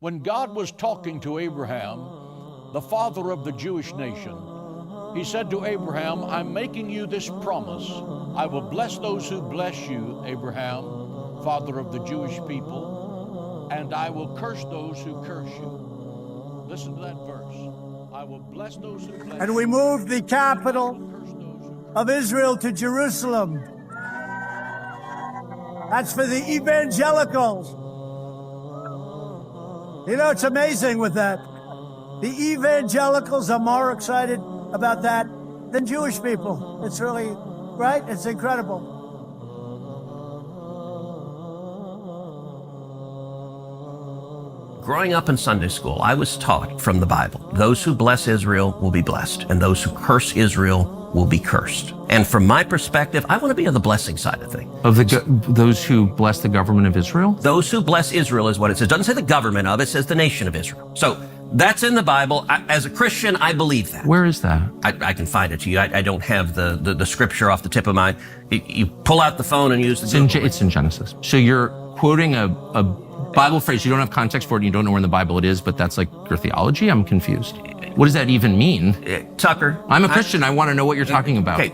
When God was talking to Abraham, the father of the Jewish nation, he said to Abraham, I'm making you this promise. I will bless those who bless you, Abraham, father of the Jewish people, and I will curse those who curse you. Listen to that verse. I will bless those who bless you. And we moved the capital of Israel to Jerusalem. That's for the evangelicals. You know, it's amazing with that. The evangelicals are more excited about that than Jewish people. It's really, right? It's incredible. Growing up in Sunday school, I was taught from the Bible, those who bless Israel will be blessed, and those who curse Israel will be cursed. And from my perspective, I want to be on the blessing side of things. Of those who bless the government of Israel? Those who bless Israel is what it says. It doesn't say the government of, it says the nation of Israel. So that's in the Bible. As a Christian, I believe that. Where is that? I can find it to you. I don't have the scripture off the tip of my... You pull out the phone and use the... It's in Genesis. So you're quoting a Bible phrase. You don't have context for it and you don't know where in the Bible it is, but that's like your theology? I'm confused. What does that even mean? Tucker. I'm a Christian. I want to know what you're talking about. Okay.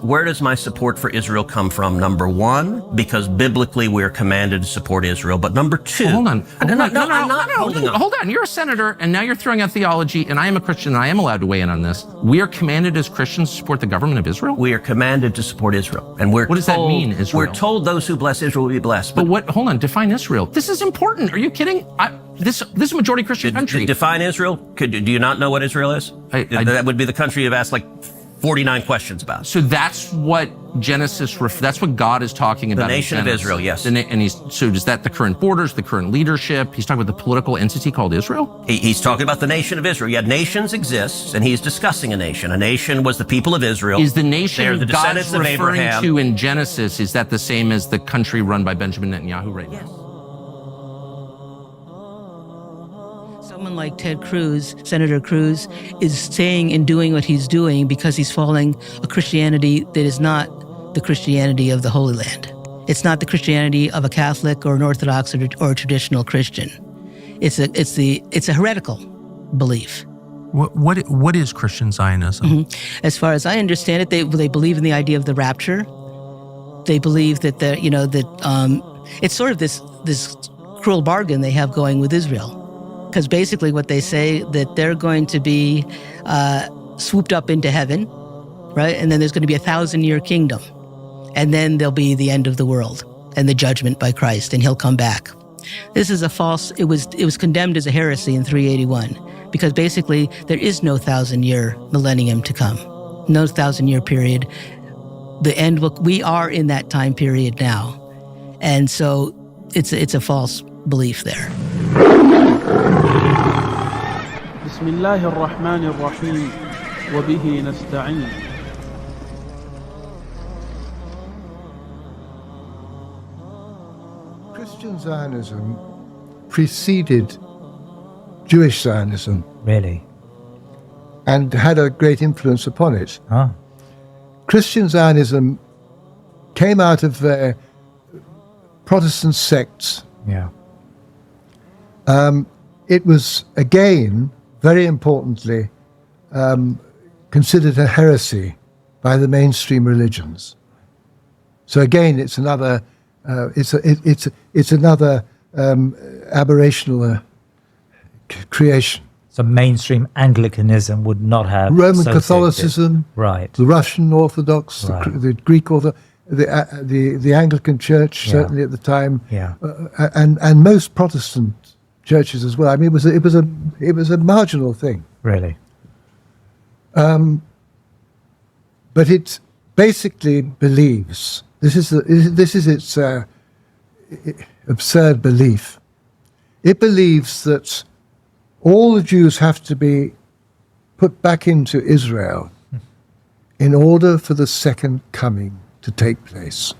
Where does my support for Israel come from? Number one, because biblically we're commanded to support Israel. But number two... Hold on. I'm not holding on. Hold on. You're a senator, and now you're throwing out theology, and I am a Christian, and I am allowed to weigh in on this. We are commanded as Christians to support the government of Israel? We are commanded to support Israel. And what does that mean, Israel? We're told those who bless Israel will be blessed. But what? Hold on. Define Israel. This is important. Are you kidding? This is a majority Christian country. Define Israel? Do you not know what Israel is? That would be the country you've asked like 49 questions about. So that's what Genesis, that's what God is talking about. The nation of Israel, yes. So is that the current borders, the current leadership? He's talking about the political entity called Israel? He's talking about the nation of Israel. Yeah, nations exist, and he's discussing a nation. A nation was the people of Israel. Is the nation They're the God's descendants of referring Abraham. to in Genesis, is that the same as the country run by Benjamin Netanyahu right now? Someone like Ted Cruz, Senator Cruz, is saying and doing what he's doing because he's following a Christianity that is not the Christianity of the Holy Land. It's not the Christianity of a Catholic or an Orthodox or a traditional Christian. It's a heretical belief. What is Christian Zionism? Mm-hmm. As far as I understand it, they believe in the idea of the rapture. They believe that it's sort of this cruel bargain they have going with Israel. Because basically what they say, that they're going to be swooped up into heaven, right? And then there's going to be a 1,000-year kingdom. And then there'll be the end of the world and the judgment by Christ, and he'll come back. This is a false, it was condemned as a heresy in 381, because basically there is no 1,000-year millennium to come, no 1,000-year period. The end, we are in that time period now. And so it's a false belief there. بسم الله الرحمن الرحيم وبه نستعين. Christian Zionism preceded Jewish Zionism. Really? And had a great influence upon it. Ah. Christian Zionism came out of Protestant sects. Yeah. It was, again, very importantly, considered a heresy by the mainstream religions. So again, it's another aberrational creation. So mainstream Anglicanism would not have Roman Catholicism, right? The Russian Orthodox, right. the Greek Orthodox, the Anglican Church, certainly at the time, and most Protestant churches as well. I mean, it was a marginal thing. Really. But it basically believes, this is its absurd belief. It believes that all the Jews have to be put back into Israel in order for the second coming to take place.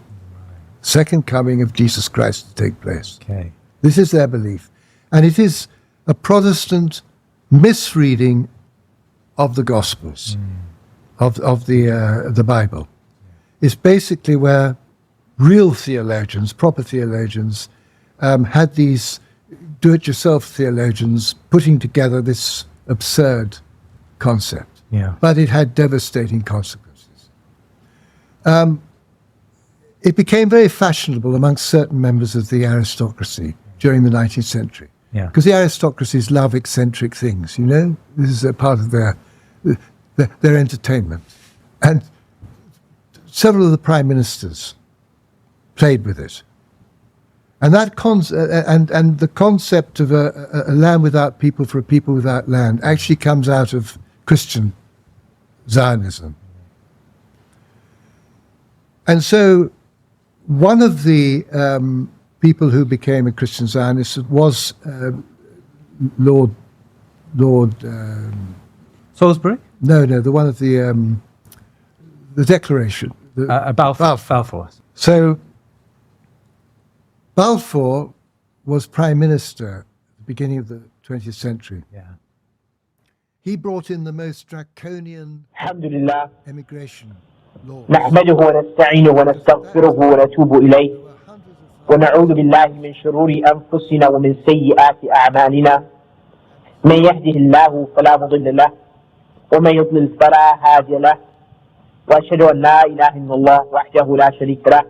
Second coming of Jesus Christ to take place. Okay. This is their belief. And it is a Protestant misreading of the Gospels, of the Bible. It's basically where real theologians, proper theologians, had these do-it-yourself theologians putting together this absurd concept. Yeah. But it had devastating consequences. It became very fashionable amongst certain members of the aristocracy during the 19th century. Yeah. Because the aristocracies love eccentric things, you know? This is a part of their entertainment. And several of the prime ministers played with it. And that and the concept of a land without people for a people without land actually comes out of Christian Zionism. And so one of the people who became a Christian Zionist was Lord Salisbury? No, the one of the Declaration. Balfour. So Balfour was Prime Minister at the beginning of the 20th century. Yeah. He brought in the most draconian Alhamdulillah. immigration laws. نحمده ونستعينه ونستغفره ونتوب إليه ونعوذ بالله من شرور أنفسنا ومن سيئات أعمالنا من يهده الله فلا مضل له ومن يضلل فلا هادي له وأشهد أن لا إله إلا الله وحده لا شريك له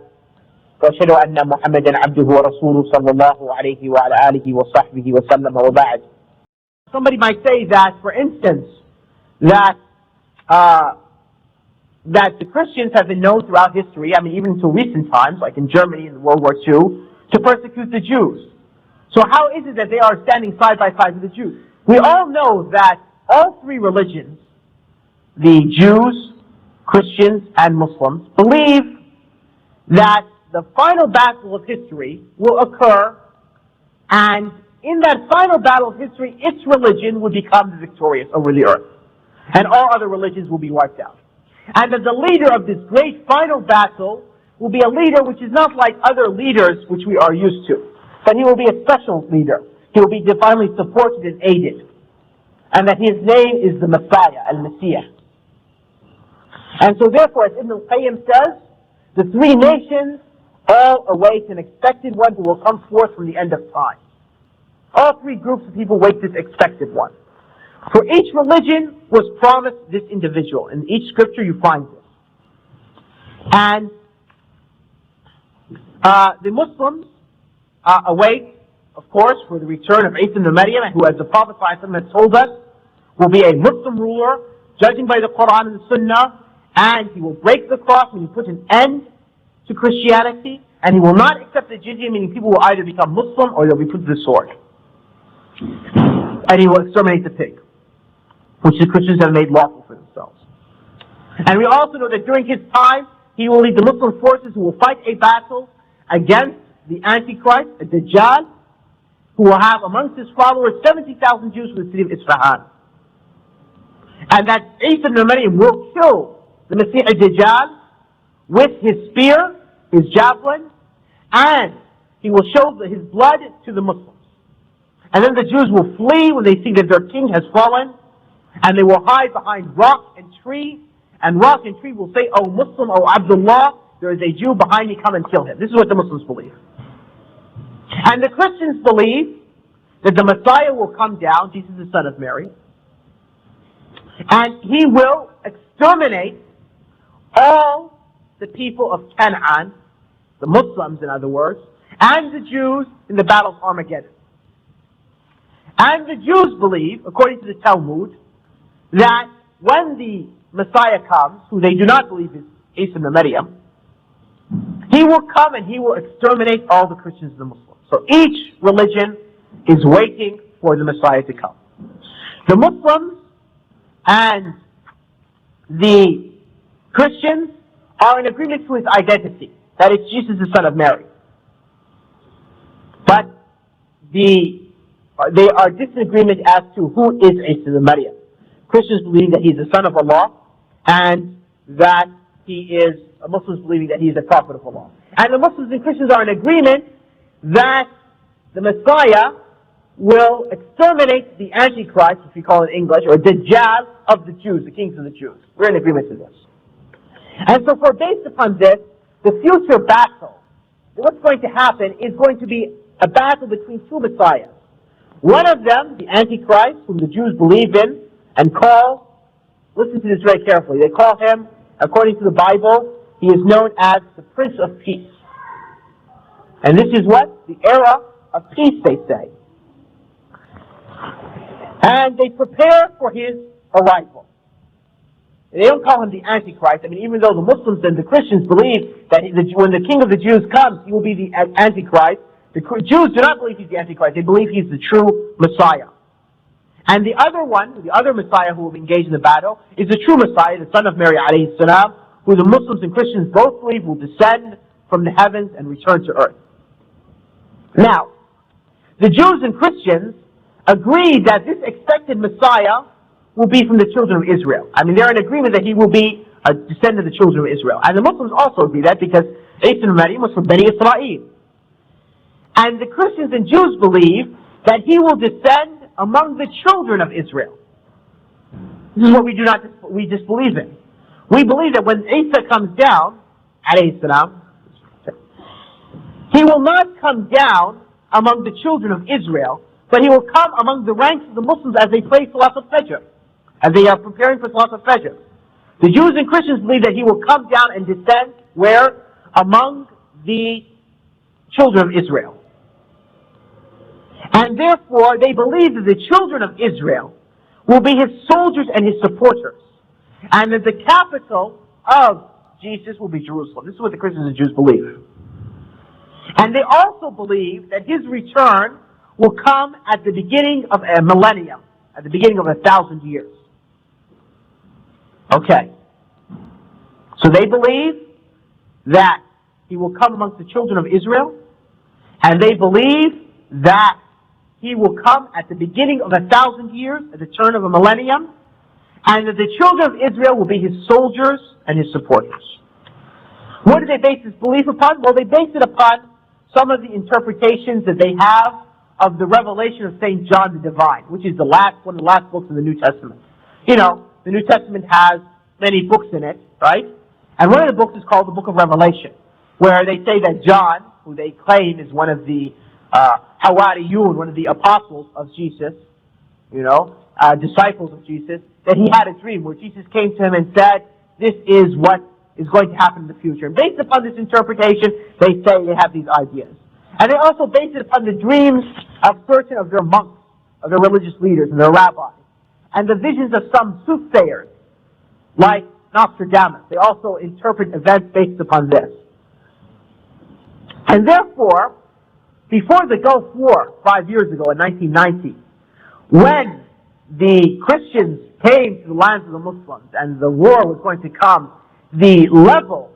وأشهد أن محمدا عبده ورسوله صلى الله عليه وعلى آله وصحبه وسلم وبعد. Somebody might say that, for instance, that the Christians have been known throughout history, I mean even until recent times, like in Germany in World War II, to persecute the Jews. So how is it that they are standing side by side with the Jews? We all know that all three religions, the Jews, Christians, and Muslims, believe that the final battle of history will occur, and in that final battle of history, its religion will become victorious over the earth, and all other religions will be wiped out. And that the leader of this great final battle will be a leader which is not like other leaders which we are used to, but he will be a special leader. He will be divinely supported and aided, and that his name is the Messiah, Al-Messiah. And so therefore, as Ibn al-Qayyim says, the three nations all await an expected one who will come forth from the end of time. All three groups of people wait this expected one. For each religion was promised this individual. In each scripture you find this. And the Muslims await, of course, for the return of Isa ibn Maryam, who, as the Prophet ﷺ has told us, will be a Muslim ruler, judging by the Quran and the Sunnah, and he will break the cross and he will put an end to Christianity, and he will not accept the jizya, meaning people will either become Muslim or they'll be put to the sword. And he will exterminate the pig, which the Christians have made lawful for themselves. And we also know that during his time, he will lead the Muslim forces who will fight a battle against the Antichrist, the Dajjal, who will have amongst his followers 70,000 Jews from the city of Isfahan. And that Isa ibn Maryam will kill the Messiah Dajjal with his spear, his javelin, and he will show his blood to the Muslims. And then the Jews will flee when they see that their king has fallen, and they will hide behind rock and tree, and rock and tree will say, "O Muslim, O Abdullah, there is a Jew behind me, come and kill him." This is what the Muslims believe. And the Christians believe that the Messiah will come down, Jesus the son of Mary, and he will exterminate all the people of Canaan, the Muslims in other words, and the Jews in the battle of Armageddon. And the Jews believe, according to the Talmud, that when the Messiah comes, who they do not believe is Isa ibn Maryam, he will come and he will exterminate all the Christians and the Muslims. So each religion is waiting for the Messiah to come. The Muslims and the Christians are in agreement to his identity, that it's Jesus the son of Mary. But they are disagreement as to who is Isa ibn Maryam. Christians believe that he is the son of Allah, and that he is, Muslims believing that he is a prophet of Allah. And the Muslims and Christians are in agreement that the Messiah will exterminate the Antichrist, which we call in English, or Dajjal of the Jews, the kings of the Jews. We're in agreement to this. And so based upon this, the future battle, what's going to happen is going to be a battle between two Messiahs. One of them, the Antichrist, whom the Jews believe in and call, listen to this very carefully, they call him, according to the Bible, he is known as the Prince of Peace. And this is what? The era of peace, they say. And they prepare for his arrival. They don't call him the Antichrist. I mean, even though the Muslims and the Christians believe that when the King of the Jews comes, he will be the Antichrist, the Jews do not believe he's the Antichrist. They believe he's the true Messiah. And the other one, the other Messiah who will engage in the battle, is the true Messiah, the son of Mary alayhi salam, who the Muslims and Christians both believe will descend from the heavens and return to earth. Now, the Jews and Christians agree that this expected Messiah will be from the children of Israel. I mean, they're in agreement that he will be a descendant of the children of Israel. And the Muslims also agree that because Isa ibn Maryam was from Bani Israel. And the Christians and Jews believe that he will descend among the children of Israel. This is what we disbelieve in. We believe that when Isa comes down, alayhi salam, he will not come down among the children of Israel, but he will come among the ranks of the Muslims as they pray Salat al-Fajr, as they are preparing for Salat al-Fajr. The Jews and Christians believe that he will come down and descend where? Among the children of Israel. And therefore, they believe that the children of Israel will be his soldiers and his supporters. And that the capital of Jesus will be Jerusalem. This is what the Christians and Jews believe. And they also believe that his return will come at the beginning of a millennium, at the beginning of 1,000 years. Okay. So they believe that he will come amongst the children of Israel, and they believe that he will come at the beginning of 1,000 years, at the turn of a millennium, and that the children of Israel will be his soldiers and his supporters. What do they base this belief upon? Well, they base it upon some of the interpretations that they have of the revelation of St. John the Divine, which is one of the last books in the New Testament. You know, the New Testament has many books in it, right? And one of the books is called the Book of Revelation, where they say that John, who they claim is one of the Hawariyun, one of the apostles of Jesus, disciples of Jesus, that he had a dream where Jesus came to him and said, this is what is going to happen in the future. And based upon this interpretation, they say they have these ideas. And they also base it upon the dreams of certain of their monks, of their religious leaders and their rabbis, and the visions of some soothsayers, like Nostradamus. They also interpret events based upon this. And therefore, before the Gulf War 5 years ago in 1990, when the Christians came to the lands of the Muslims and the war was going to come, the level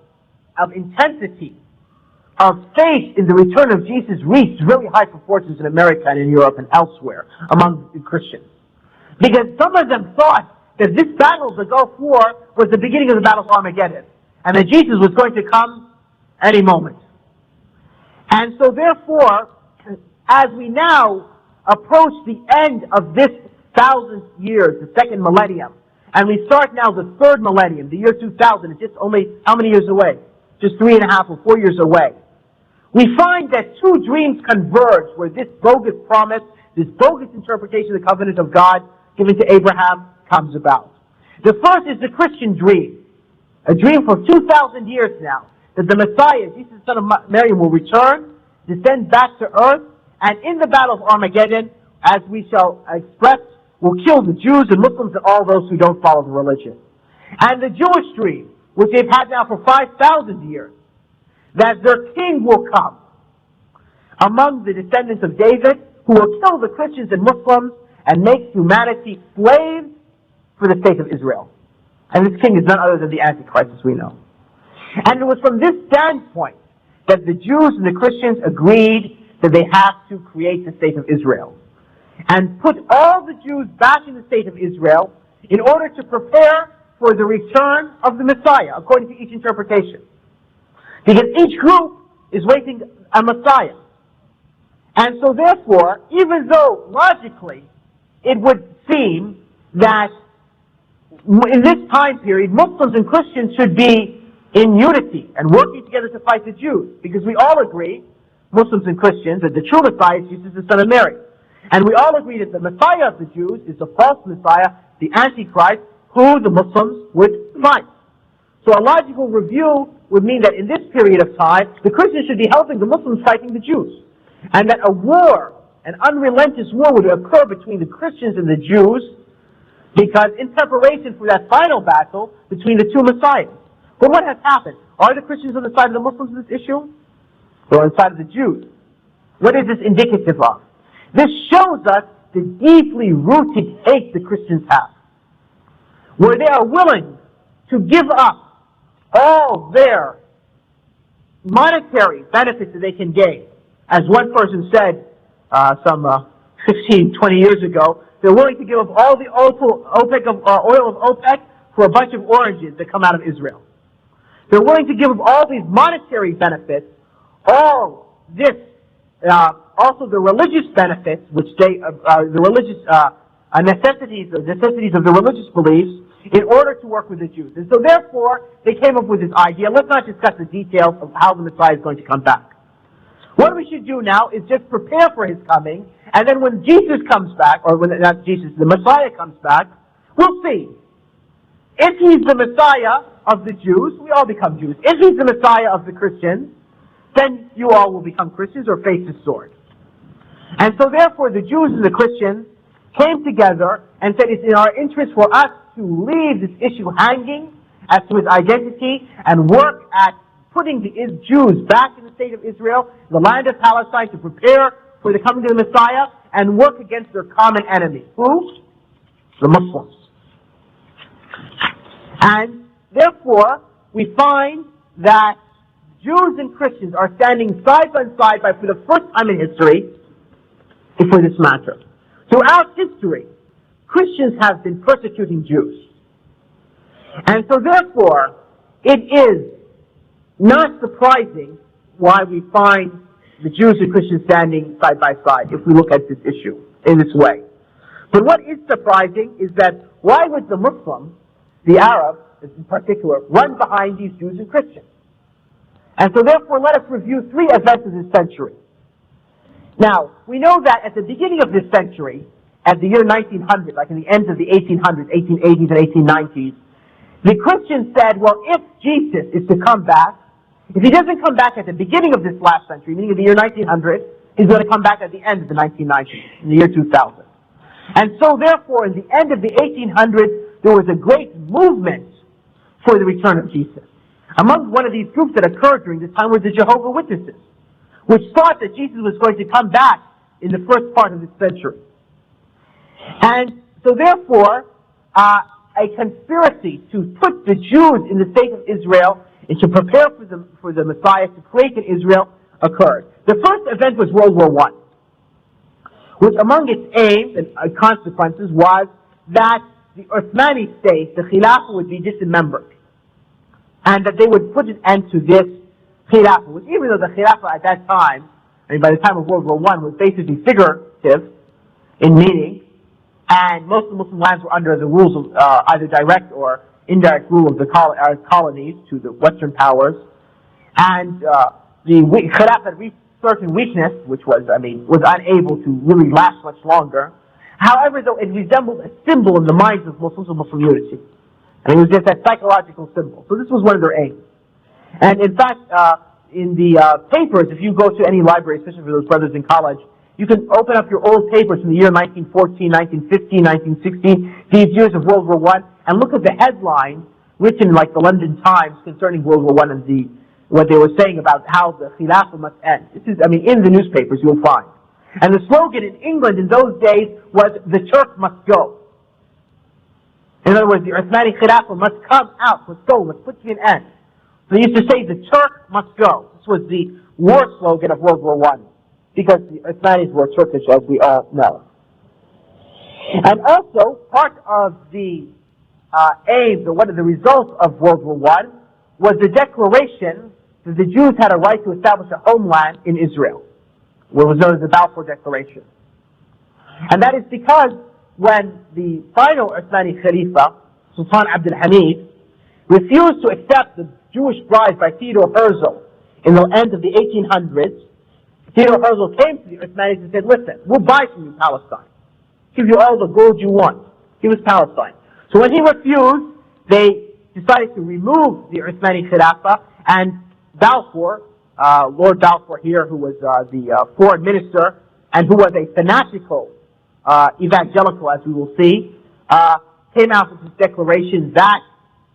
of intensity of faith in the return of Jesus reached really high proportions in America and in Europe and elsewhere among the Christians. Because some of them thought that this battle of the Gulf War was the beginning of the Battle of Armageddon, and that Jesus was going to come any moment. And so therefore, as we now approach the end of this 1,000 years, the second millennium, and we start now the third millennium, the year 2000, it's just only how many years away? Just 3.5 or 4 years away. We find that two dreams converge where this bogus promise, this bogus interpretation of the covenant of God given to Abraham comes about. The first is the Christian dream, a dream for 2,000 years now, that the Messiah, Jesus the son of Mary, will return, descend back to earth, and in the battle of Armageddon, as we shall express, will kill the Jews and Muslims and all those who don't follow the religion. And the Jewish dream, which they've had now for 5,000 years, that their king will come among the descendants of David, who will kill the Christians and Muslims and make humanity slaves for the state of Israel. And this king is none other than the Antichrist, as we know. And it was from this standpoint that the Jews and the Christians agreed that they have to create the state of Israel and put all the Jews back in the state of Israel in order to prepare for the return of the Messiah, according to each interpretation. Because each group is waiting a Messiah. And so therefore, even though logically it would seem that in this time period, Muslims and Christians should be in unity and working together to fight the Jews, because we all agree, Muslims and Christians, that the true Messiah is Jesus the son of Mary. And we all agree that the Messiah of the Jews is the false Messiah, the Antichrist, who the Muslims would fight. So a logical review would mean that in this period of time, the Christians should be helping the Muslims fighting the Jews. And that a war, an unrelenting war, would occur between the Christians and the Jews, because in preparation for that final battle between the two Messiahs. But what has happened? Are the Christians on the side of the Muslims in this issue? Or on the side of the Jews? What is this indicative of? This shows us the deeply rooted hate the Christians have, where they are willing to give up all their monetary benefits that they can gain. As one person said some 15, 20 years ago, they're willing to give up all the oil of OPEC for a bunch of oranges that come out of Israel. They're willing to give up all these monetary benefits, all this, also the religious benefits, which they, the religious necessities of the religious beliefs, in order to work with the Jews. And so therefore, they came up with this idea. Let's not discuss the details of how the Messiah is going to come back. What we should do now is just prepare for his coming, and then when Jesus comes back, or when not Jesus, the Messiah comes back, we'll see. If he's the Messiah of the Jews, we all become Jews. If he's the Messiah of the Christians, then you all will become Christians or face his sword. And so therefore the Jews and the Christians came together and said it's in our interest for us to leave this issue hanging as to his identity and work at putting the Jews back in the state of Israel, the land of Palestine, to prepare for the coming of the Messiah and work against their common enemy. Who? The Muslims. And therefore, we find that Jews and Christians are standing side by side for the first time in history for this matter. Throughout history, Christians have been persecuting Jews. And so therefore, it is not surprising why we find the Jews and Christians standing side by side if we look at this issue in this way. But what is surprising is that why would the Muslims, the Arabs in particular, run behind these Jews and Christians? And so therefore let us review three events of this century. Now, we know that at the beginning of this century, at the year 1900, like in the end of the 1800s, 1880s and 1890s, the Christians said, well, if Jesus is to come back, if he doesn't come back at the beginning of this last century, meaning of the year 1900, he's going to come back at the end of the 1990s, in the year 2000. And so therefore, in the end of the 1800s, there was a great movement for the return of Jesus. Among one of these groups that occurred during this time were the Jehovah's Witnesses, which thought that Jesus was going to come back in the first part of this century. And so therefore, a conspiracy to put the Jews in the state of Israel and to prepare for the Messiah to create in Israel occurred. The first event was World War I, which among its aims and consequences was that the Uthmani state, the Khilafah, would be dismembered, and that they would put an end to this Khilafah, which even though the Khilafah at that time, I mean by the time of World War I, was basically figurative in meaning, and most of the Muslim lands were under the rules of either direct or indirect rule of the colonies to the Western powers, and the Khilafah had reached certain weakness, which was unable to really last much longer. However, though, it resembled a symbol in the minds of Muslims of Muslim unity. And it was just that psychological symbol. So this was one of their aims. And in fact, in the papers, if you go to any library, especially for those brothers in college, you can open up your old papers from the year 1914, 1915, 1916, these years of World War I, and look at the headlines written like the London Times concerning World War I and what they were saying about how the Khilafah must end. This is, in the newspapers you'll find. And the slogan in England in those days was, "The Turk must go." In other words, the Uthmani Khilafah must come out, must go, must put to an end. They used to say, "The Turk must go." This was the war slogan of World War I, because the Uthmanis were Turkish, as we all know. And also, part of the aims, or one of the results of World War I, was the declaration that the Jews had a right to establish a homeland in Israel, what was known as the Balfour Declaration. And that is because when the final Uthmani Khalifa, Sultan Abdul Hamid, refused to accept the Jewish bride by Theodor Herzl in the end of the 1800s, Theodor Herzl came to the Uthmanis and said, listen, we'll buy from you Palestine. Give you all the gold you want. Give us Palestine. So when he refused, they decided to remove the Uthmani Khilafah, and Balfour, Lord Balfour here, who was the foreign minister, and who was a fanatical evangelical, as we will see, came out with this declaration that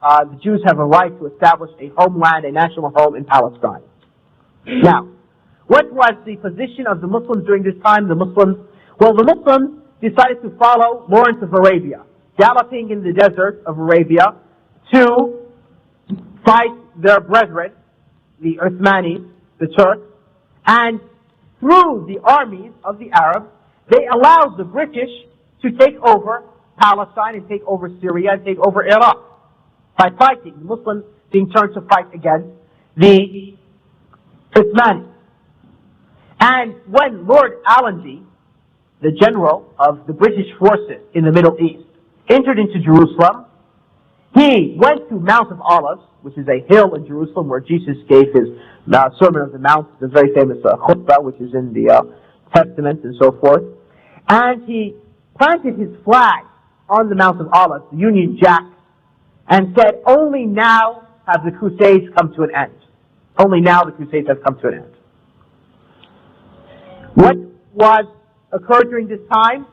the Jews have a right to establish a homeland, a national home in Palestine. Now, what was the position of the Muslims during this time? The Muslims decided to follow Lawrence of Arabia, galloping in the desert of Arabia to fight their brethren, the Uthmanis, the Turks, and through the armies of the Arabs, they allowed the British to take over Palestine and take over Syria and take over Iraq by fighting, the Muslims being turned to fight against the Uthmanis. And when Lord Allenby, the general of the British forces in the Middle East, entered into Jerusalem, he went to Mount of Olives, which is a hill in Jerusalem where Jesus gave his Sermon on the Mount, the very famous khutbah, which is in the Testament and so forth. And he planted his flag on the Mount of Olives, the Union Jack, and said, only now have the Crusades come to an end. Only now the Crusades have come to an end. What occurred during this time?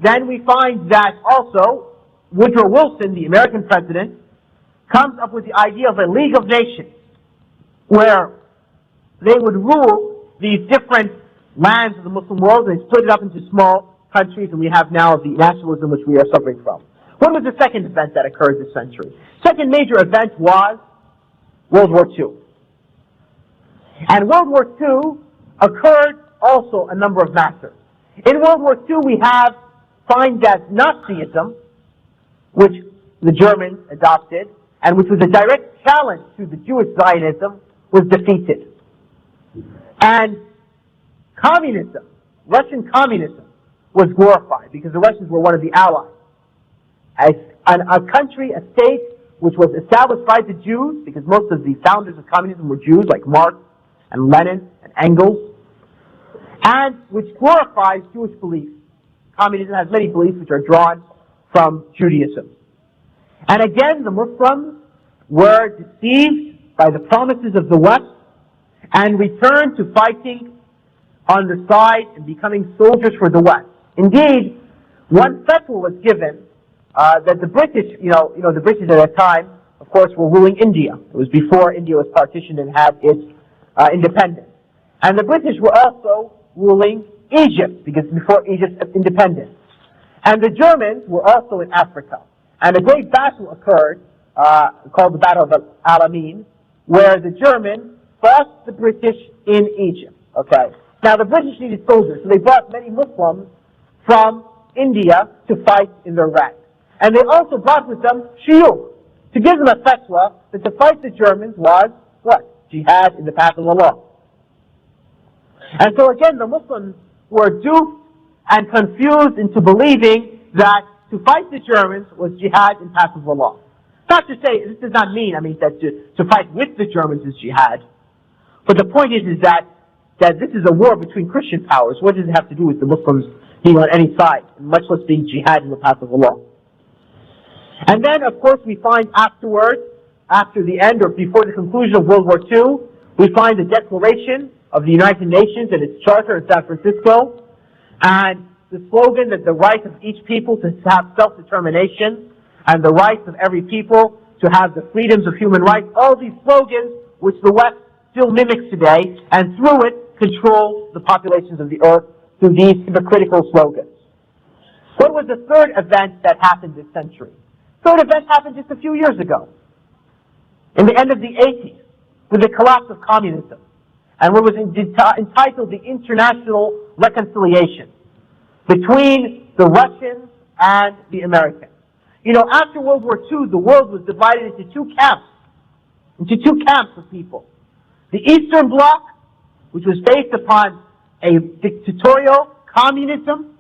Then we find that also Woodrow Wilson, the American president, comes up with the idea of a League of Nations, where they would rule these different lands of the Muslim world and split it up into small countries, and we have now the nationalism which we are suffering from. What was the second event that occurred this century? Second major event was World War II. And World War II occurred also a number of matters. In World War II we find that Nazism, which the Germans adopted, and which was a direct challenge to the Jewish Zionism, was defeated. And communism, Russian communism, was glorified because the Russians were one of the allies. A country, a state, which was established by the Jews, because most of the founders of communism were Jews, like Marx and Lenin and Engels, and which glorifies Jewish beliefs. Communism has many beliefs which are drawn from Judaism. And again, the Muslims were deceived by the promises of the West and returned to fighting on the side and becoming soldiers for the West. Indeed, one fatwa was given that the British, the British at that time, of course, were ruling India. It was before India was partitioned and had its independence. And the British were also ruling Egypt, because before Egypt's independence. And the Germans were also in Africa. And a great battle occurred, called the Battle of Alamein, where the Germans fought the British in Egypt. Okay. Now the British needed soldiers, so they brought many Muslims from India to fight in their ranks. And they also brought with them shuyukh, to give them a fatwa that to fight the Germans was, what? Jihad in the path of Allah. And so again, the Muslims were duped and confused into believing that to fight the Germans was jihad in the path of Allah. Not to say, this does not mean, that to fight with the Germans is jihad. But the point is that this is a war between Christian powers. What does it have to do with the Muslims being on any side, much less being jihad in the path of Allah? And then, of course, we find afterwards, after the end or before the conclusion of World War II, we find the Declaration of the United Nations and its charter in San Francisco, and the slogan that the right of each people to have self-determination and the rights of every people to have the freedoms of human rights, all these slogans which the West still mimics today, and through it control the populations of the earth through these hypocritical slogans. What was the third event that happened this century? Third event happened just a few years ago, in the end of the 80s, with the collapse of communism, and what was entitled the International Reconciliation between the Russians and the Americans. After World War II, the world was divided into two camps of people. The Eastern Bloc, which was based upon a dictatorial communism,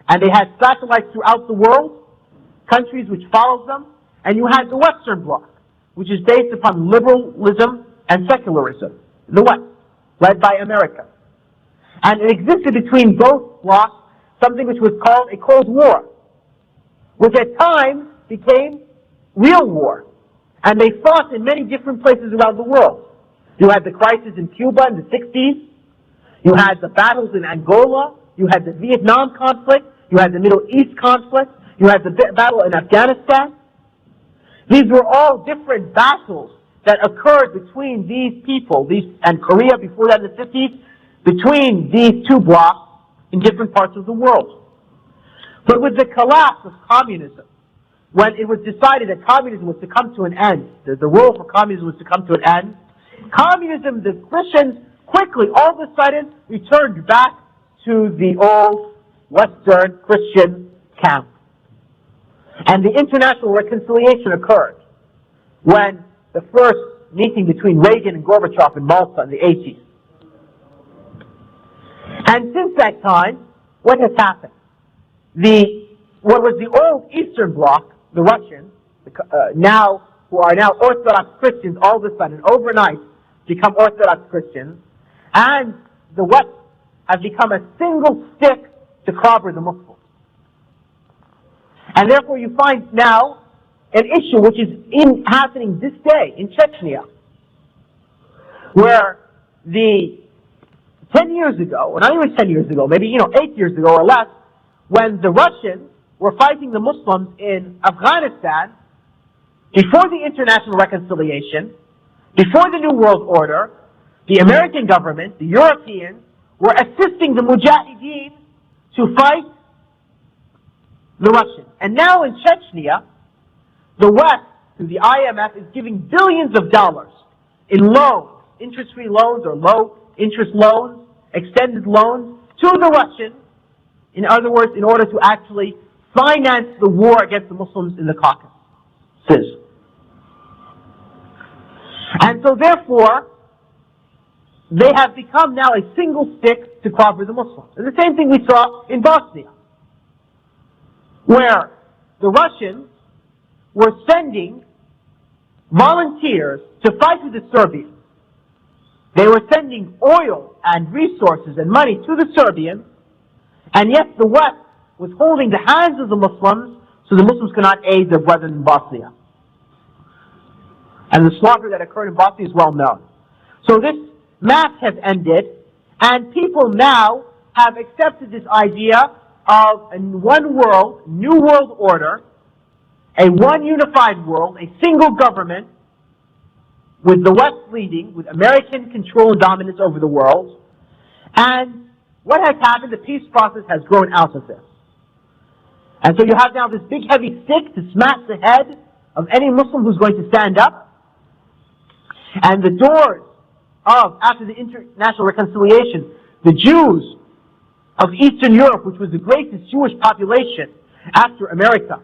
and they had satellites throughout the world, countries which followed them, and you had the Western Bloc, which is based upon liberalism and secularism, the West, led by America. And it existed between both blocs something which was called a Cold War, which at times became real war. And they fought in many different places around the world. You had the crisis in Cuba in the 60s. You had the battles in Angola. You had the Vietnam conflict. You had the Middle East conflict. You had the battle in Afghanistan. These were all different battles that occurred between these people, and Korea before that in the 50s, between these two blocs in different parts of the world. But with the collapse of communism, when it was decided that communism was to come to an end, that the role for communism was to come to an end, communism, the Christians quickly, all of a sudden, returned back to the old Western Christian camp. And the international reconciliation occurred when the first meeting between Reagan and Gorbachev in Malta in the 80s. And since that time, what has happened? What was the old Eastern Bloc, the Russians, who are now Orthodox Christians, all of a sudden, overnight, become Orthodox Christians, and the West has become a single stick to clobber the Muslims. And therefore you find now an issue which is happening this day in Chechnya, where 10 years ago, or not even 10 years ago, maybe 8 years ago or less, when the Russians were fighting the Muslims in Afghanistan, before the international reconciliation, before the New World Order, the American government, the Europeans, were assisting the Mujahideen to fight the Russians. And now in Chechnya, the West, through the IMF, is giving billions of dollars in loans, interest-free loans or low-interest loans, extended loans, to the Russians, in other words, in order to actually finance the war against the Muslims in the Caucasus. And so therefore, they have become now a single stick to clobber the Muslims. And the same thing we saw in Bosnia, where the Russians were sending volunteers to fight with the Serbians. They were sending oil and resources and money to the Serbians, and yet the West was holding the hands of the Muslims so the Muslims could not aid their brethren in Bosnia. And the slaughter that occurred in Bosnia is well known. So this match has ended, and people now have accepted this idea of a one world, new world order, a one unified world, a single government, with the West leading, with American control and dominance over the world. And what has happened? The peace process has grown out of this. And so you have now this big heavy stick to smash the head of any Muslim who's going to stand up. And the doors of, after the international reconciliation, the Jews of Eastern Europe, which was the greatest Jewish population after America,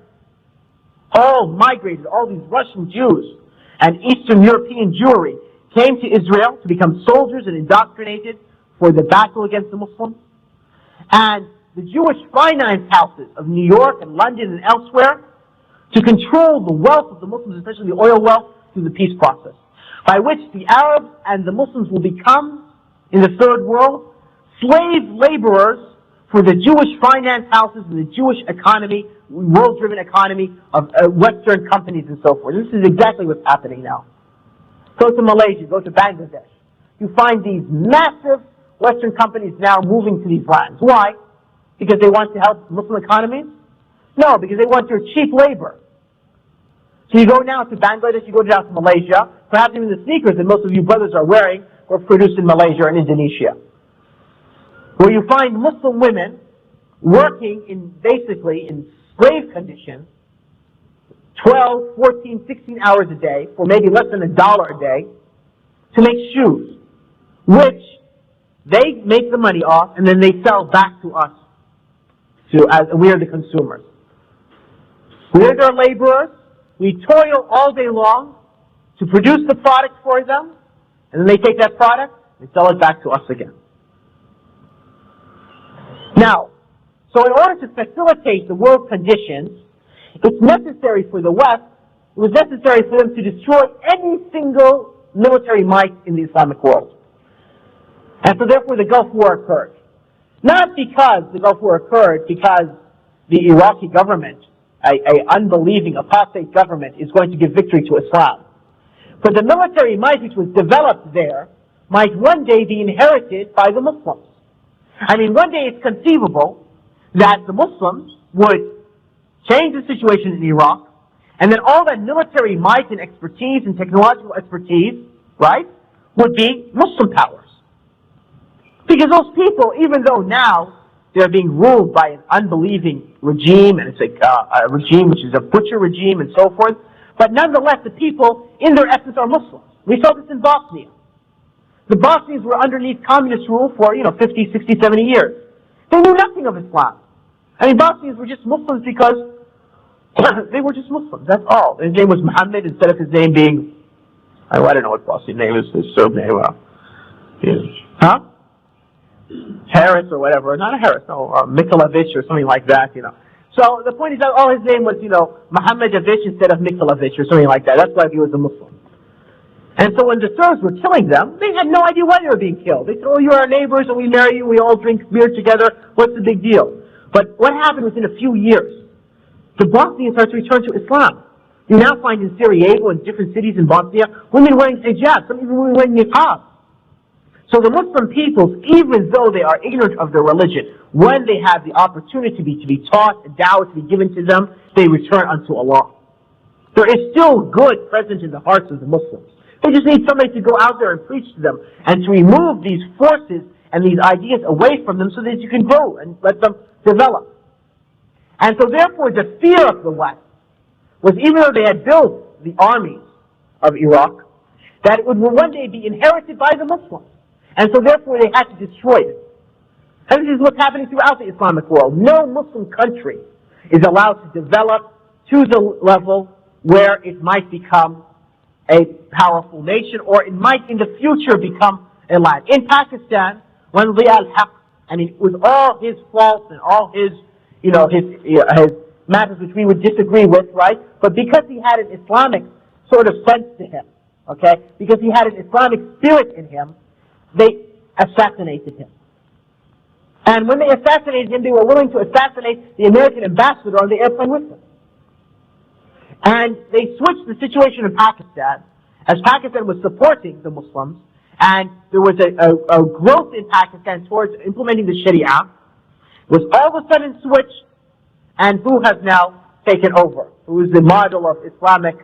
all migrated, all these Russian Jews and Eastern European Jewry came to Israel to become soldiers and indoctrinated for the battle against the Muslims. And the Jewish finance houses of New York and London and elsewhere to control the wealth of the Muslims, especially the oil wealth, through the peace process, by which the Arabs and the Muslims will become, in the third world, slave laborers for the Jewish finance houses and the Jewish economy, world-driven economy of Western companies and so forth. This is exactly what's happening now. Go to Malaysia, go to Bangladesh. You find these massive Western companies now moving to these lands. Why? Because they want to help Muslim economies? No, because they want your cheap labor. So you go now to Bangladesh, you go down to Malaysia, perhaps even the sneakers that most of you brothers are wearing were produced in Malaysia or in Indonesia, where you find Muslim women working basically in slave conditions, 12, 14, 16 hours a day for maybe less than $1 a day to make shoes, which they make the money off and then they sell back to us, as we are the consumers. We are their laborers. We toil all day long to produce the product for them, and then they take that product and sell it back to us again. Now, so in order to facilitate the world conditions, it's necessary for the West, it was necessary for them to destroy any single military might in the Islamic world. And so therefore the Gulf War occurred. Not because the Gulf War occurred, because the Iraqi government, a unbelieving apostate government, is going to give victory to Islam. But the military might which was developed there might one day be inherited by the Muslims. I mean, one day it's conceivable that the Muslims would change the situation in Iraq, and then all that military might and expertise and technological expertise, right, would be Muslim powers. Because those people, even though now they're being ruled by an unbelieving regime, and it's a regime which is a butcher regime and so forth, but nonetheless the people in their essence are Muslims. We saw this in Bosnia. The Bosnians were underneath communist rule for, 50, 60, 70 years. They knew nothing of Islam. I mean, Bosnians were just Muslims because they were just Muslims, that's all. His name was Muhammad instead of his name being, I don't know what Bosnian name is, his Serb name. Huh? Harris or whatever. Not a Harris, no, Mikhailovich or something like that, So the point is that, his name was, Muhammadovich instead of Mikhailovich or something like that. That's why he was a Muslim. And so when the Serbs were killing them, they had no idea why they were being killed. They said, you're our neighbors and we marry you, we all drink beer together, what's the big deal? But what happened within a few years? The Bosnians started to return to Islam. You now find in Sarajevo and different cities in Bosnia, women wearing hijab, some even women wearing niqab. So the Muslim peoples, even though they are ignorant of their religion, when they have the opportunity to be taught and dawah to be given to them, they return unto Allah. There is still good present in the hearts of the Muslims. They just need somebody to go out there and preach to them and to remove these forces and these ideas away from them so that you can grow and let them develop. And so therefore the fear of the West was, even though they had built the armies of Iraq, that it would one day be inherited by the Muslims. And so therefore they had to destroy it. And this is what's happening throughout the Islamic world. No Muslim country is allowed to develop to the level where it might become a powerful nation, or it might in the future become a land. In Pakistan, when Zia al-Haq, with all his faults and all his matters which we would disagree with, right? But because he had an Islamic sort of sense to him, okay? Because he had an Islamic spirit in him, they assassinated him. And when they assassinated him, they were willing to assassinate the American ambassador on the airplane with them. And they switched the situation in Pakistan, as Pakistan was supporting the Muslims, and there was a growth in Pakistan towards implementing the Sharia, was all of a sudden switched, and who has now taken over? Who is the model of Islamic,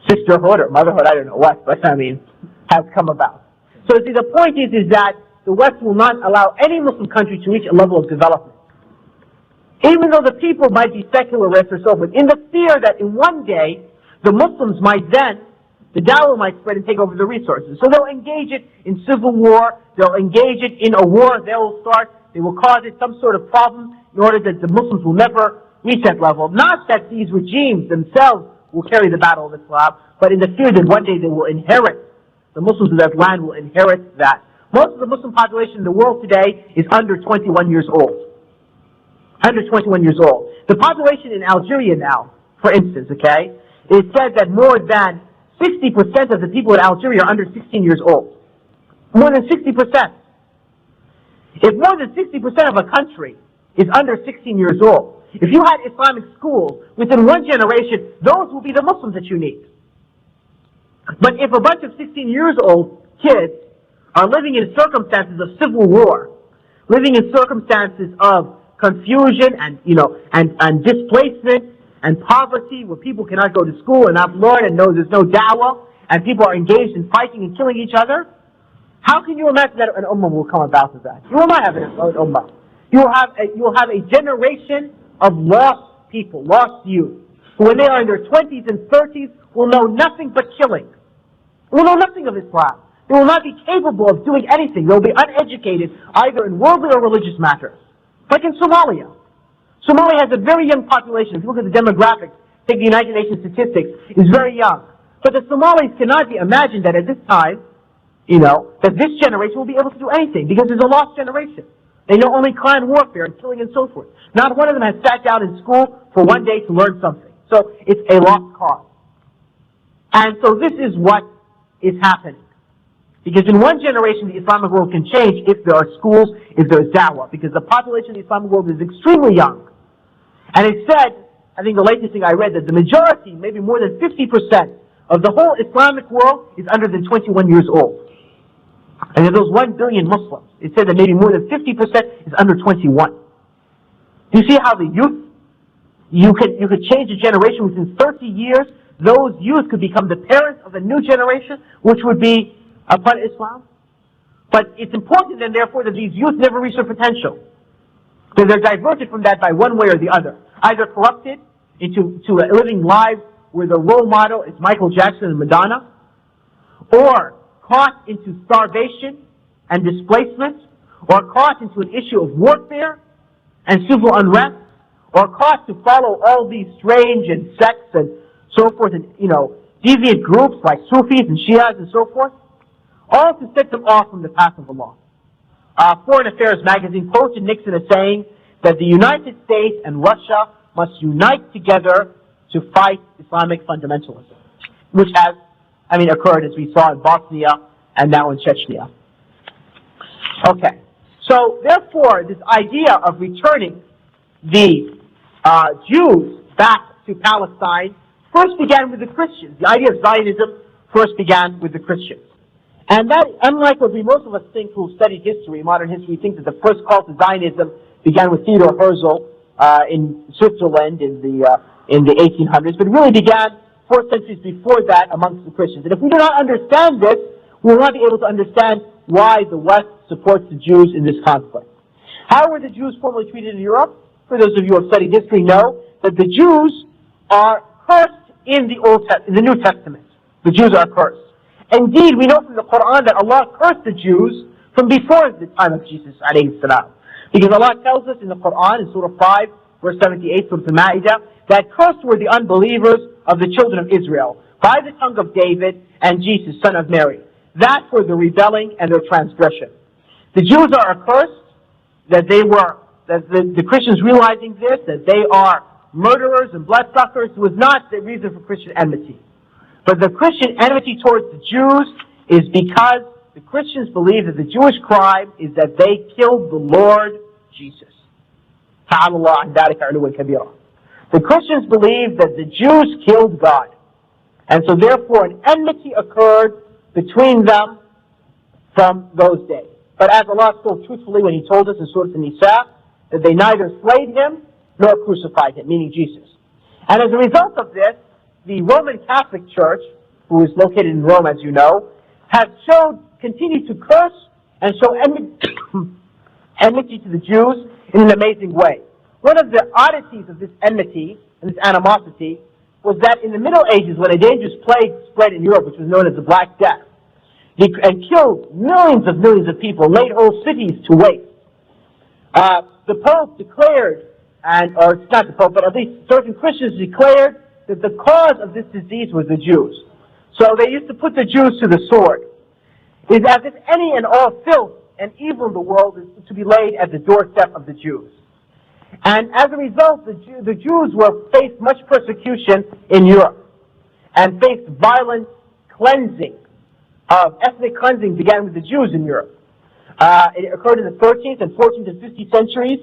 sisterhood or motherhood, I don't know what, but has come about. So see, the point is that the West will not allow any Muslim country to reach a level of development. Even though the people might be secularists or so, but in the fear that in one day, the Muslims might then, the dawah might spread and take over the resources. So they'll engage it in civil war, they'll engage it in a war they will cause it some sort of problem in order that the Muslims will never reach that level. Not that these regimes themselves will carry the battle of Islam, but in the fear that one day they will inherit, the Muslims of that land will inherit that. Most of the Muslim population in the world today is under 21 years old. Under 21 years old. The population in Algeria now, for instance, okay, it said that more than 60% of the people in Algeria are under 16 years old. More than 60%. If more than 60% of a country is under 16 years old, if you had Islamic schools, within one generation, those will be the Muslims that you need. But if a bunch of 16 years old kids are living in circumstances of civil war, living in circumstances of confusion and displacement and poverty, where people cannot go to school and not learn and know there's no dawah, and people are engaged in fighting and killing each other, how can you imagine that an ummah will come about with that? You will not have an ummah. You will have a generation of lost people, lost youth, who when they are in their 20s and 30s will know nothing but killing. Will know nothing of Islam. They will not be capable of doing anything. They will be uneducated either in worldly or religious matters. Like in Somalia. Somalia has a very young population. If you look at the demographics, take the United Nations statistics, it's very young. But the Somalis cannot be imagined that at this time, that this generation will be able to do anything, because it's a lost generation. They know only clan warfare and killing and so forth. Not one of them has sat down in school for one day to learn something. So it's a lost cause. And so this is what is happening. Because in one generation, the Islamic world can change if there are schools, if there is da'wah. Because the population of the Islamic world is extremely young. And it said, I think the latest thing I read, that the majority, maybe more than 50% of the whole Islamic world is under than 21 years old. And of those 1 billion Muslims, it said that maybe more than 50% is under 21. Do you see how the youth, you could change a generation within 30 years? Those youth could become the parents of a new generation, which would be upon Islam. But it's important then, therefore, that these youth never reach their potential. That they're diverted from that by one way or the other. Either corrupted into living lives where the role model is Michael Jackson and Madonna, or caught into starvation and displacement, or caught into an issue of warfare and civil unrest, or caught to follow all these strange and sects and so forth, and deviant groups like Sufis and Shias and so forth, all to set them off from the path of Allah. Foreign Affairs magazine quoted Nixon as saying that the United States and Russia must unite together to fight Islamic fundamentalism, which has, occurred as we saw in Bosnia and now in Chechnya. Okay, so therefore this idea of returning the Jews back to Palestine first began with the Christians. The idea of Zionism first began with the Christians. And that, unlike what most of us think who've studied history, modern history, think that the first call to Zionism began with Theodor Herzl in Switzerland in the 1800s, but it really began 4 centuries before that amongst the Christians. And if we do not understand this, we will not be able to understand why the West supports the Jews in this conflict. How were the Jews formerly treated in Europe? For those of you who have studied history know that the Jews are cursed in the New Testament. The Jews are cursed. Indeed, we know from the Quran that Allah cursed the Jews from before the time of Jesus alayhi salam. Because Allah tells us in the Quran, in Surah 5, verse 78, Surah Al-Ma'idah, that cursed were the unbelievers of the children of Israel by the tongue of David and Jesus, son of Mary. That for the rebelling and their transgression. The Jews are accursed, that the Christians realizing this, that they are murderers and bloodsuckers, was not the reason for Christian enmity. But the Christian enmity towards the Jews is because the Christians believe that the Jewish crime is that they killed the Lord Jesus. The Christians believe that the Jews killed God. And so therefore an enmity occurred between them from those days. But as Allah spoke truthfully when He told us in Surah An-Nisa, that they neither slayed Him nor crucified Him, meaning Jesus. And as a result of this, the Roman Catholic Church, who is located in Rome, as you know, has continued to curse and show enmity to the Jews in an amazing way. One of the oddities of this enmity and this animosity was that in the Middle Ages, when a dangerous plague spread in Europe, which was known as the Black Death, and killed millions of people, laid whole cities to waste, the Pope declared, or it's not the Pope, but at least certain Christians declared that the cause of this disease was the Jews. So they used to put the Jews to the sword. It's as if any and all filth and evil in the world is to be laid at the doorstep of the Jews. And as a result, the Jews faced much persecution in Europe and faced violent cleansing. Ethnic cleansing began with the Jews in Europe. It occurred in the 13th and 14th and 15th centuries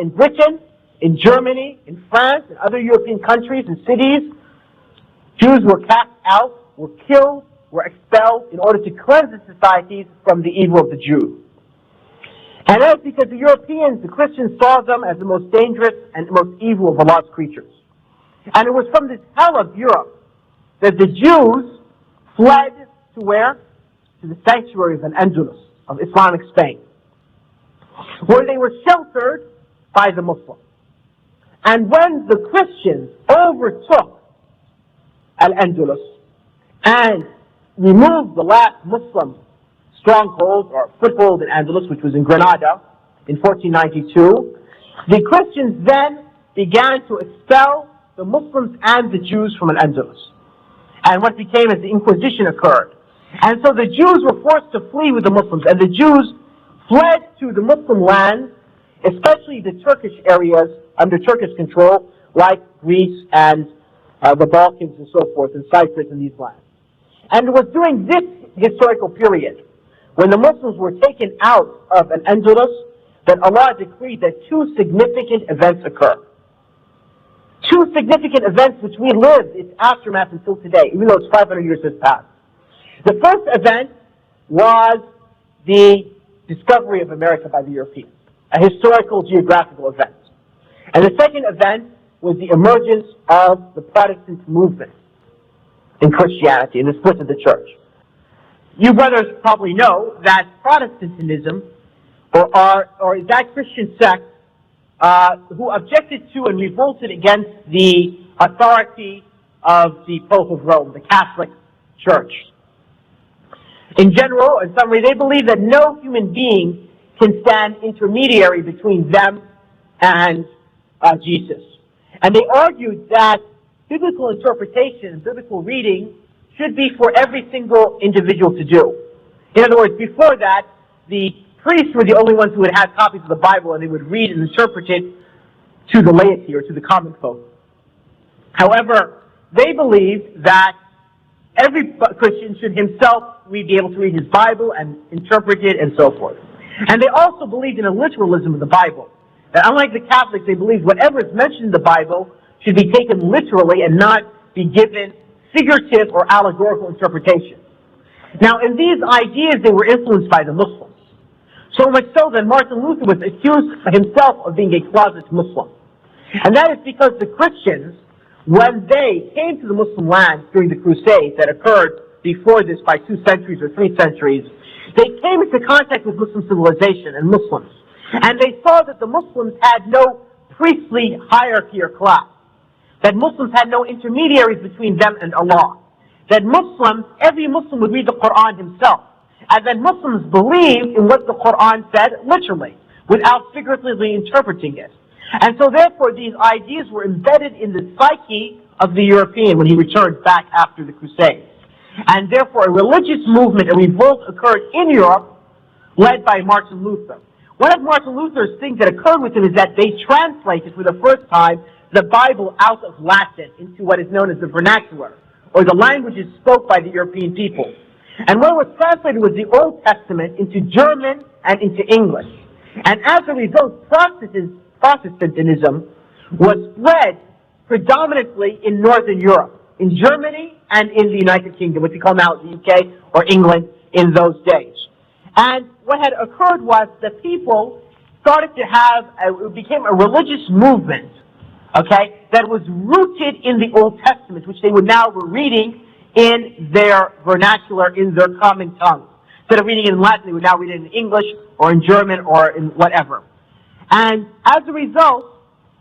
in Britain, in Germany, in France, and other European countries and cities. Jews were cast out, were killed, were expelled in order to cleanse the societies from the evil of the Jews. And that's because the Europeans, the Christians, saw them as the most dangerous and most evil of Allah's creatures. And it was from this hell of Europe that the Jews fled to where? To the sanctuary of Al-Andalus, of Islamic Spain, where they were sheltered by the Muslims. And when the Christians overtook Al-Andalus and removed the last Muslim stronghold or foothold in Andalus, which was in Granada in 1492, the Christians then began to expel the Muslims and the Jews from Al-Andalus. And what became as the Inquisition occurred. And so the Jews were forced to flee with the Muslims, and the Jews fled to the Muslim lands, especially the Turkish areas under Turkish control, like Greece and the Balkans and so forth, and Cyprus and these lands. And it was during this historical period when the Muslims were taken out of Al-Andalus, that Allah decreed that two significant events occur. Two significant events which we lived its aftermath until today, even though it's 500 years has passed. The first event was the discovery of America by the Europeans, a historical geographical event. And the second event was the emergence of the Protestant movement in Christianity and the split of the church. You brothers probably know that Protestantism, or that Christian sect who objected to and revolted against the authority of the Pope of Rome, the Catholic Church. In general, in summary, they believe that no human being can stand intermediary between them and Jesus. And they argued that biblical interpretation and biblical reading should be for every single individual to do. In other words, before that, the priests were the only ones who would have copies of the Bible, and they would read and interpret it to the laity or to the common folk. However, they believed that every Christian should himself be able to read his Bible and interpret it and so forth. And they also believed in a literalism of the Bible. That unlike the Catholics, they believed whatever is mentioned in the Bible should be taken literally and not be given figurative or allegorical interpretation. Now, in these ideas, they were influenced by the Muslims. So much so that Martin Luther was accused himself of being a closet Muslim. And that is because the Christians, when they came to the Muslim lands during the Crusades that occurred before this by 2 centuries or 3 centuries, they came into contact with Muslim civilization and Muslims. And they saw that the Muslims had no priestly hierarchy or class. That Muslims had no intermediaries between them and Allah. That every Muslim would read the Quran himself. And that Muslims believed in what the Quran said literally, without figuratively interpreting it. And so therefore these ideas were embedded in the psyche of the European when he returned back after the Crusades. And therefore a religious movement, a revolt occurred in Europe, led by Martin Luther. One of Martin Luther's things that occurred with him is that they translated for the first time the Bible out of Latin into what is known as the vernacular, or the languages spoke by the European people. And what was translated was the Old Testament into German and into English. And as a result, Protestantism was spread predominantly in Northern Europe, in Germany and in the United Kingdom, which we call now the UK or England in those days. And what had occurred was that people started to it became a religious movement, okay, that was rooted in the Old Testament, which they were reading in their vernacular, in their common tongue. Instead of reading it in Latin, they would now read it in English or in German or in whatever. And as a result,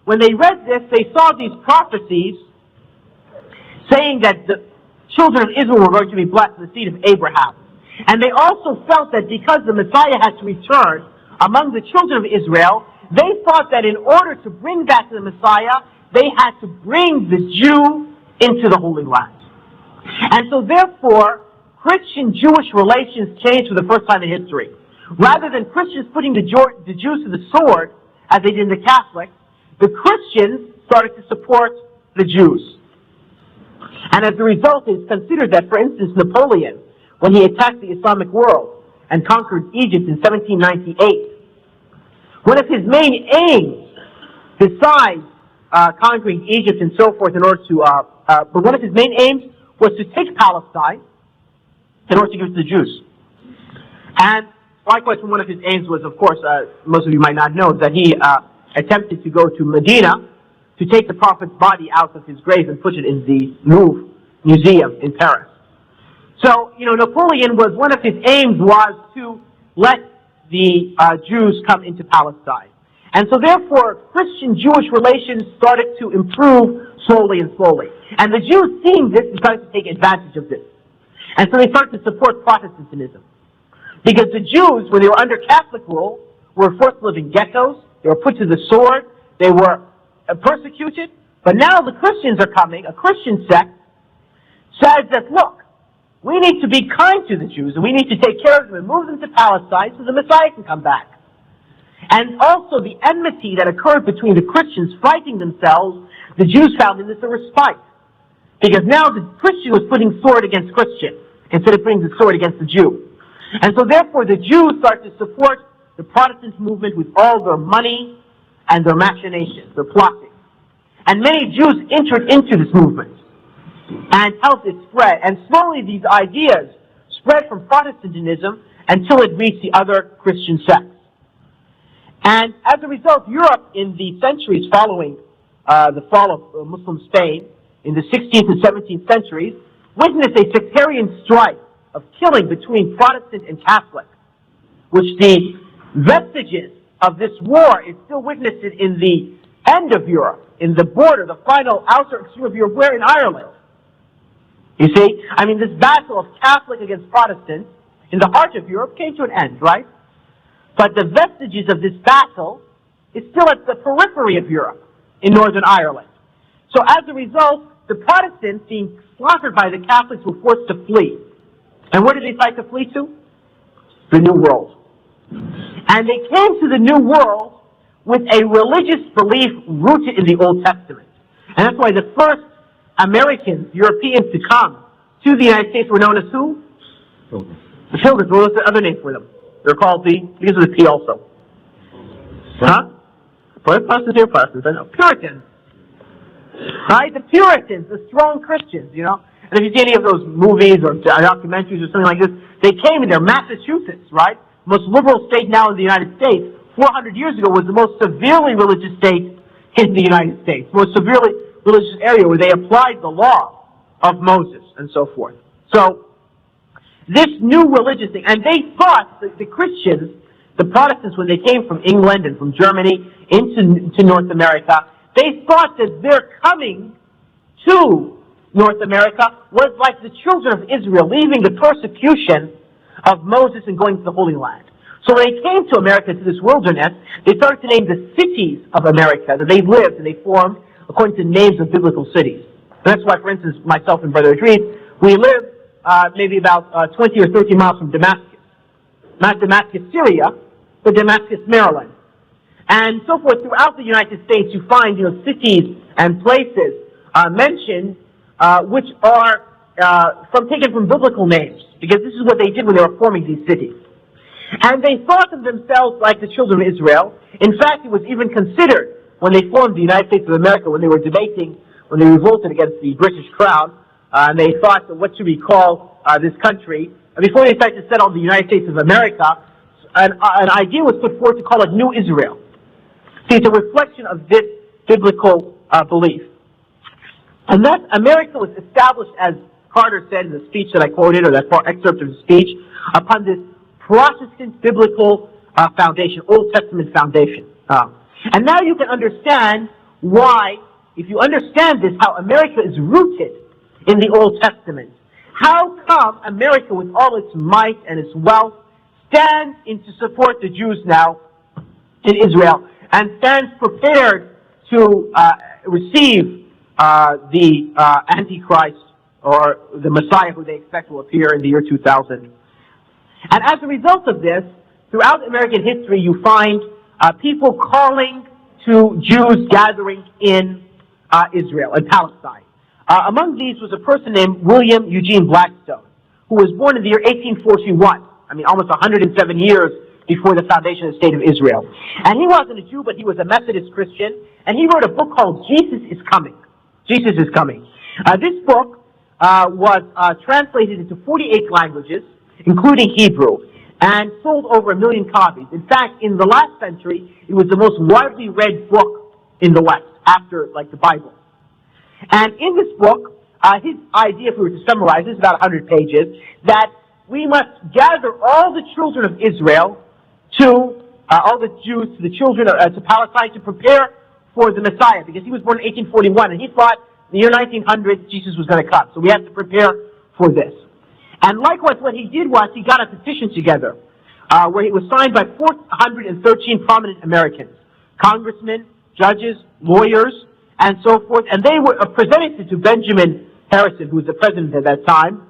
when they read this, they saw these prophecies saying that the children of Israel were going to be blessed in the seed of Abraham. And they also felt that because the Messiah had to return among the children of Israel, they thought that in order to bring back the Messiah, they had to bring the Jew into the Holy Land. And so therefore, Christian-Jewish relations changed for the first time in history. Rather than Christians putting the Jews to the sword, as they did in the Catholics, the Christians started to support the Jews. And as a result, it's considered that, for instance, Napoleon, when he attacked the Islamic world and conquered Egypt in 1798, one of his main aims, besides conquering Egypt and so forth in order to, but one of his main aims was to take Palestine in order to give it to the Jews. And likewise, one of his aims was, of course, most of you might not know, that he attempted to go to Medina to take the Prophet's body out of his grave and put it in the Louvre Museum in Paris. So, Napoleon one of his aims was to let the Jews come into Palestine. And so therefore, Christian-Jewish relations started to improve slowly and slowly. And the Jews, seeing this, decided to take advantage of this. And so they started to support Protestantism. Because the Jews, when they were under Catholic rule, were forced to live in ghettos, they were put to the sword, they were persecuted. But now the Christians are coming, a Christian sect says that, look, we need to be kind to the Jews, and we need to take care of them and move them to Palestine so the Messiah can come back. And also the enmity that occurred between the Christians fighting themselves, the Jews found in this a respite. Because now the Christian was putting sword against Christian, instead of putting the sword against the Jew. And so therefore the Jews start to support the Protestant movement with all their money and their machinations, their plotting. And many Jews entered into this movement and helped it spread. And slowly these ideas spread from Protestantism until it reached the other Christian sects. And as a result, Europe in the centuries following the fall of Muslim Spain, in the 16th and 17th centuries, witnessed a sectarian strife of killing between Protestant and Catholic, which the vestiges of this war is still witnessed in the end of Europe, in the border, the final outer extreme of Europe, where in Ireland. You see, I mean, this battle of Catholic against Protestant in the heart of Europe came to an end, right? But the vestiges of this battle is still at the periphery of Europe, in Northern Ireland. So as a result, the Protestants, being slaughtered by the Catholics, were forced to flee. And where did they decide to flee to? The New World. And they came to the New World with a religious belief rooted in the Old Testament. And that's why the first Americans, Europeans to come to the United States were known as who? The Pilgrims. What was the other name for them? They're called because of the P also. Huh? Protestants or Protestants? I know. Puritans. Right? The Puritans, the strong Christians, you know. And if you see any of those movies or documentaries or something like this, they came in there. Massachusetts, right? Most liberal state now in the United States, 400 years ago was the most severely religious state in the United States. Most severely religious area where they applied the law of Moses and so forth. So, this new religious thing, and they thought that the Christians, the Protestants, when they came from England and from Germany into North America, they thought that their coming to North America was like the children of Israel, leaving the persecution of Moses and going to the Holy Land. So when they came to America, to this wilderness, they started to name the cities of America that they lived and they formed according to names of biblical cities. And that's why, for instance, myself and Brother Idris, we live maybe about 20 or 30 miles from Damascus. Not Damascus, Syria, but Damascus, Maryland. And so forth. Throughout the United States, you find, cities and places mentioned which are taken from biblical names, because this is what they did when they were forming these cities. And they thought of themselves like the children of Israel. In fact, it was even considered when they formed the United States of America, when they were debating, when they revolted against the British crown, and they thought, what should we call this country? And before they decided to settle the United States of America, an idea was put forth to call it New Israel. See, it's a reflection of this biblical belief. And that America was established, as Carter said in the speech that I quoted, or that excerpt of the speech, upon this Protestant biblical foundation, Old Testament foundation. And now you can understand why, if you understand this, how America is rooted in the Old Testament. How come America, with all its might and its wealth, stands in to support the Jews now in Israel, and stands prepared to receive the Antichrist, or the Messiah who they expect will appear in the year 2000. And as a result of this, throughout American history, you find people calling to Jews gathering in Israel and Palestine. Among these was a person named William Eugene Blackstone, who was born in the year 1841. I mean, almost 107 years before the foundation of the State of Israel. And he wasn't a Jew, but he was a Methodist Christian, and he wrote a book called Jesus is Coming. Jesus is Coming. This book was translated into 48 languages, including Hebrew, and sold over 1 million copies. In fact, in the last century, it was the most widely read book in the West, after, the Bible. And in this book, his idea, if we were to summarize, is about 100 pages, that we must gather all the children of Israel to, all the Jews, to the children, to Palestine, to prepare for the Messiah, because he was born in 1841, and he thought in the year 1900 Jesus was going to come. So we have to prepare for this. And likewise, what he did was he got a petition together, where it was signed by 413 prominent Americans, congressmen, judges, lawyers, and so forth. And they were presented it to Benjamin Harrison, who was the president at that time,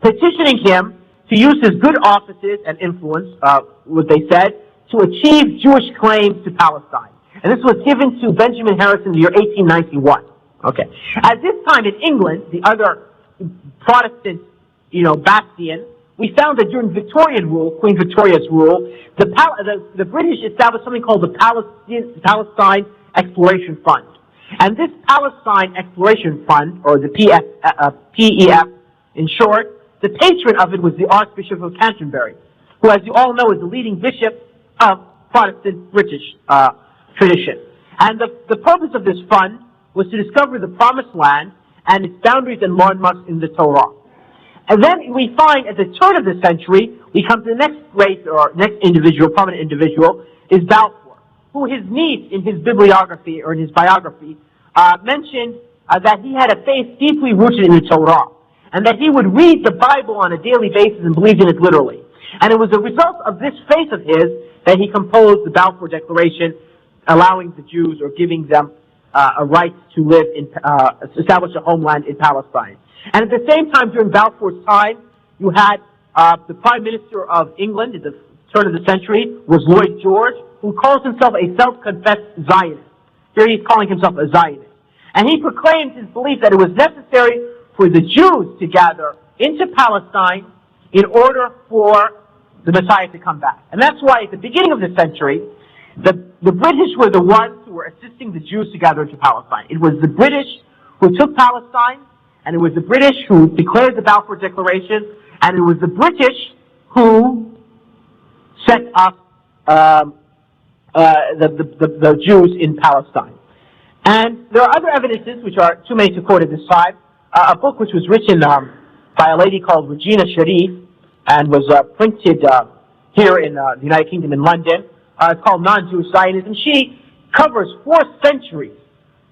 petitioning him to use his good offices and influence, what they said, to achieve Jewish claims to Palestine. And this was given to Benjamin Harrison in the year 1891. Okay. At this time in England, the other Protestant, bastion, we found that during Victorian rule, Queen Victoria's rule, the British established something called the Palestine Exploration Fund. And this Palestine Exploration Fund, or the PEF in short, the patron of it was the Archbishop of Canterbury, who, as you all know, is the leading bishop of Protestant British tradition. And the purpose of this fund was to discover the Promised Land and its boundaries and landmarks in the Torah. And then we find at the turn of the century, we come to the next great or next individual, prominent individual, is Balfour, who his niece in his bibliography or in his biography mentioned that he had a faith deeply rooted in the Torah, and that he would read the Bible on a daily basis and believed in it literally. And it was a result of this faith of his that he composed the Balfour Declaration, allowing the Jews or giving them a right to live in, establish a homeland in Palestine. And at the same time, during Balfour's time, you had the Prime Minister of England at the turn of the century was Lloyd George, who calls himself a self-confessed Zionist. Here he's calling himself a Zionist. And he proclaimed his belief that it was necessary for the Jews to gather into Palestine in order for the Messiah to come back. And that's why at the beginning of the century, the British were the ones who were assisting the Jews to gather into Palestine. It was the British who took Palestine, and it was the British who declared the Balfour Declaration, and it was the British who set up the Jews in Palestine. And there are other evidences, which are too many to quote at this time. A book which was written by a lady called Regina Sharif and was printed here in the United Kingdom in London. It's called Non-Jewish Zionism. She covers 4 centuries,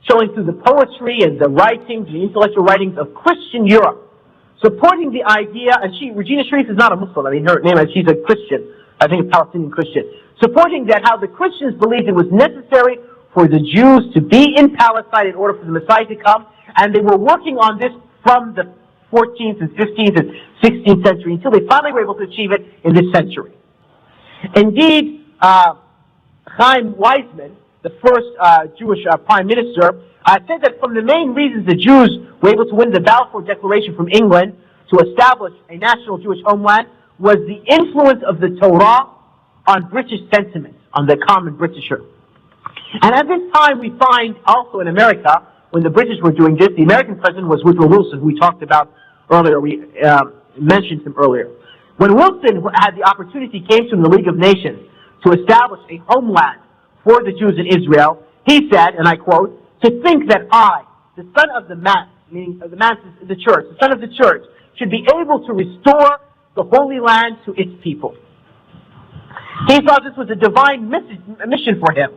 showing through the poetry and the writings, the intellectual writings of Christian Europe, supporting the idea, and Regina Sharif is not a Muslim, I mean her name is, she's a Christian, I think a Palestinian Christian, supporting that how the Christians believed it was necessary for the Jews to be in Palestine in order for the Messiah to come, and they were working on this from the 14th and 15th and 16th century until they finally were able to achieve it in this century. Indeed, Chaim Weizmann, the first Jewish prime minister, said that from the main reasons the Jews were able to win the Balfour Declaration from England to establish a national Jewish homeland was the influence of the Torah on British sentiment, on the common Britisher. And at this time we find also in America, when the British were doing this, the American president was Woodrow Wilson, who we talked about earlier, we mentioned him earlier. When Wilson had the opportunity, came to the League of Nations to establish a homeland for the Jews in Israel, he said, and I quote, "To think that I, the son of the mass," meaning the mass is the church, the son of the church, should be able to restore the Holy Land to its people. He thought this was a divine mission for him,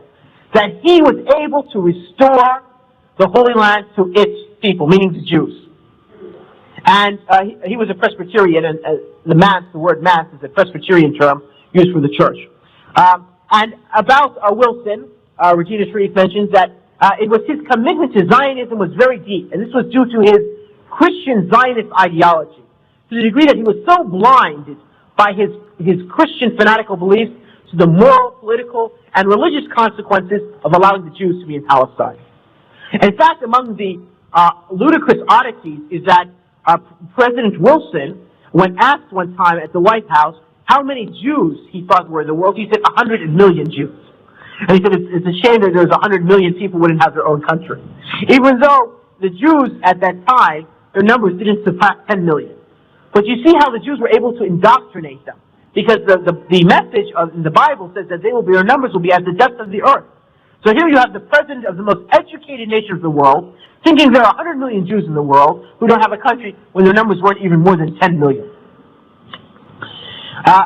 that he was able to restore the Holy Land to its people, meaning the Jews. And he was a Presbyterian, and the word mass is a Presbyterian term used for the church. And about Wilson, Regina Sharif mentions that it was his commitment to Zionism was very deep, and this was due to his Christian Zionist ideology, to the degree that he was so blinded by his Christian fanatical beliefs to the moral, political, and religious consequences of allowing the Jews to be in Palestine. In fact, among the ludicrous oddities is that President Wilson, when asked one time at the White House how many Jews he thought were in the world, he said 100 million Jews. And he said it's a shame that there's 100 million people who wouldn't have their own country. Even though the Jews at that time, their numbers didn't surpass 10 million. But you see how the Jews were able to indoctrinate them. Because the message in the Bible says that their numbers will be as the dust of the earth. So here you have the president of the most educated nation of the world thinking there are 100 million Jews in the world who don't have a country when their numbers weren't even more than 10 million.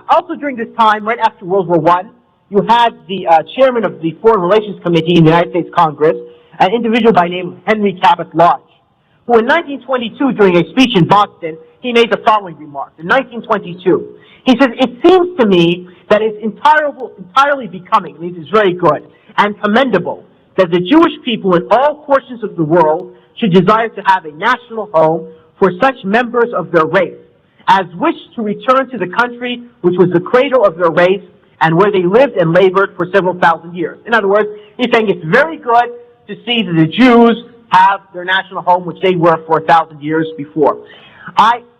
Also during this time, right after World War I, you had the chairman of the Foreign Relations Committee in the United States Congress, an individual by the name of Henry Cabot Lodge, who in 1922, during a speech in Boston, he made the following remark. In 1922, he says, "It seems to me that it's entirely becoming," I mean, it's very good, "and commendable that the Jewish people in all portions of the world should desire to have a national home for such members of their race as wish to return to the country which was the cradle of their race and where they lived and labored for several thousand years." In other words, he's saying it's very good to see that the Jews have their national home, which they were for 1,000 years before.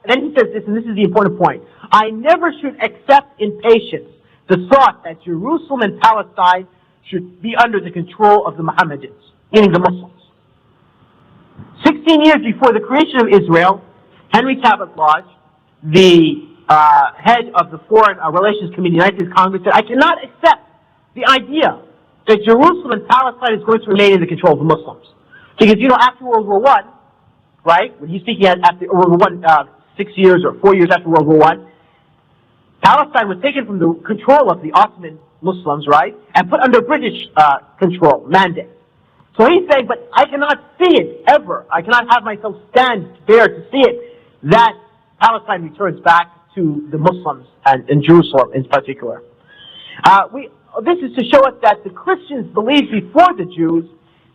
Then he says this, and this is the important point. I never should accept in patience the thought that Jerusalem and Palestine should be under the control of the Mohammedans, meaning the Muslims. 16 years before the creation of Israel, Henry Cabot Lodge, the head of the Foreign Relations Committee of the United States Congress, said, I cannot accept the idea that Jerusalem and Palestine is going to remain in the control of the Muslims. Because, after World War I, right, when he's speaking after World War I, 6 years or 4 years after World War I, Palestine was taken from the control of the Ottoman Muslims, right, and put under British control, mandate. So he's saying, but I cannot see it ever. I cannot have myself stand there to see it, that Palestine returns back to the Muslims and Jerusalem in particular. This is to show us that the Christians believed before the Jews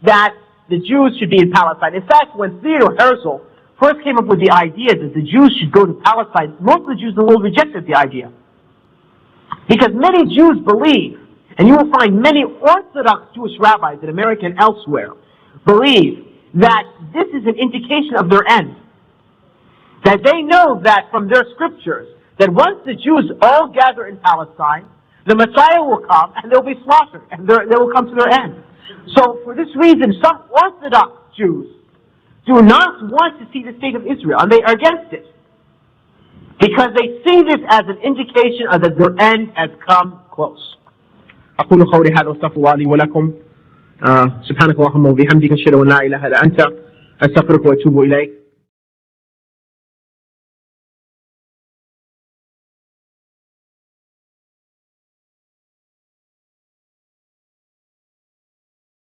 that the Jews should be in Palestine. In fact, when Theodor Herzl first came up with the idea that the Jews should go to Palestine, most of the Jews in the world rejected the idea. Because many Jews believe, and you will find many Orthodox Jewish rabbis in America and elsewhere, believe that this is an indication of their end. That they know that from their scriptures, that once the Jews all gather in Palestine, the Messiah will come and they'll be slaughtered, and they will come to their end. So for this reason, some Orthodox Jews do not want to see the state of Israel, and they are against it. Because they see this as an indication of that their end has come close. أقول قولي هذا واستغفر الله لي ولكم سبحانك اللهم وبحمدك أشهد أن لا إله إلا أنت أستغفرك وأتوب إليك